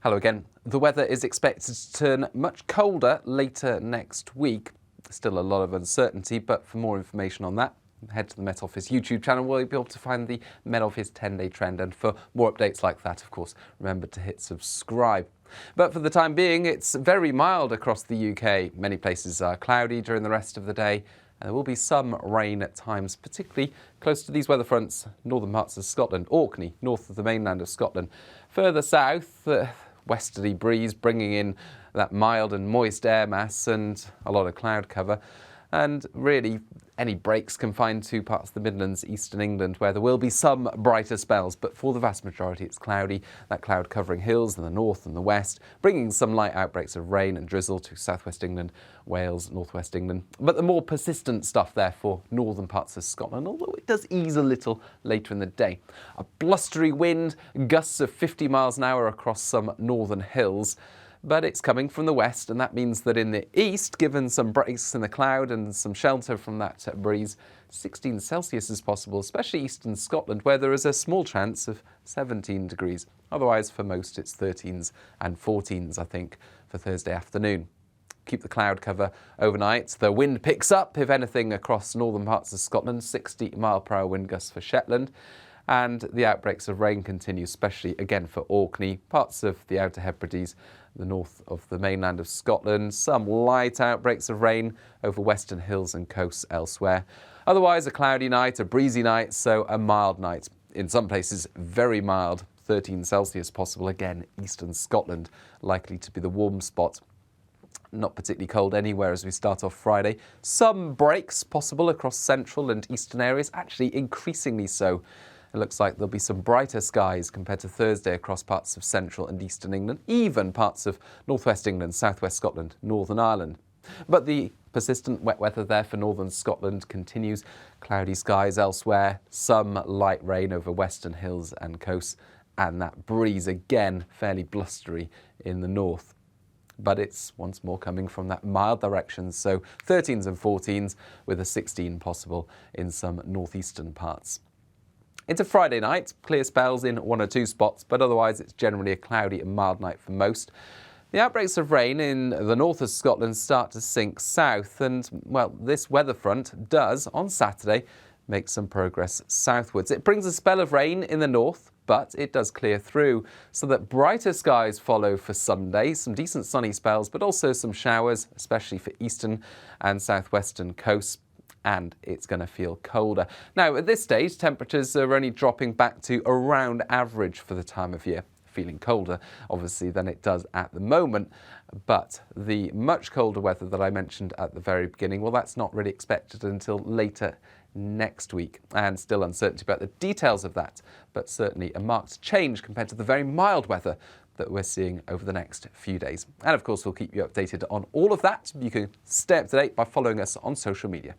Hello again. The weather is expected to turn much colder later next week. Still a lot of uncertainty, but for more information on that, head to the Met Office YouTube channel where you'll be able to find the Met Office 10-day trend. And for more updates like that, of course, remember to hit subscribe. But for the time being, it's very mild across the UK. Many places are cloudy during the rest of the day. And there will be some rain at times, particularly close to these weather fronts, northern parts of Scotland, Orkney, north of the mainland of Scotland. Further south, westerly breeze bringing in that mild and moist air mass and a lot of cloud cover. And really, any breaks confined to parts of the Midlands, eastern England, where there will be some brighter spells. But for the vast majority, it's cloudy, that cloud covering hills in the north and the west, bringing some light outbreaks of rain and drizzle to southwest England, Wales, northwest England. But the more persistent stuff there for northern parts of Scotland, although it does ease a little later in the day. A blustery wind, gusts of 50 miles an hour across some northern hills. But it's coming from the west, and that means that in the east, given some breaks in the cloud and some shelter from that breeze, 16 Celsius is possible, especially eastern Scotland, where there is a small chance of 17 degrees. Otherwise, for most, it's 13s and 14s, I think, for Thursday afternoon. Keep the cloud cover overnight. The wind picks up, if anything, across northern parts of Scotland, 60-mile-per-hour wind gusts for Shetland. And the outbreaks of rain continue, especially again for Orkney, parts of the Outer Hebrides, the north of the mainland of Scotland. Some light outbreaks of rain over western hills and coasts elsewhere. Otherwise, a cloudy night, a breezy night, so a mild night. In some places, very mild, 13 Celsius possible. Again, eastern Scotland likely to be the warm spot. Not particularly cold anywhere as we start off Friday. Some breaks possible across central and eastern areas, actually increasingly so. It looks like there'll be some brighter skies compared to Thursday across parts of central and eastern England, even parts of northwest England, southwest Scotland, Northern Ireland. But the persistent wet weather there for northern Scotland continues. Cloudy skies elsewhere, some light rain over western hills and coasts, and that breeze again fairly blustery in the north. But it's once more coming from that mild direction, so 13s and 14s with a 16 possible in some northeastern parts. Into Friday night, clear spells in one or two spots, but otherwise it's generally a cloudy and mild night for most. The outbreaks of rain in the north of Scotland start to sink south, and, well, this weather front does, on Saturday, make some progress southwards. It brings a spell of rain in the north, but it does clear through, so that brighter skies follow for Sunday, some decent sunny spells, but also some showers, especially for eastern and southwestern coasts. And it's going to feel colder. Now, at this stage, temperatures are only dropping back to around average for the time of year. Feeling colder, obviously, than it does at the moment. But the much colder weather that I mentioned at the very beginning, well, that's not really expected until later next week. And still uncertainty about the details of that, but certainly a marked change compared to the very mild weather that we're seeing over the next few days. And of course, we'll keep you updated on all of that. You can stay up to date by following us on social media.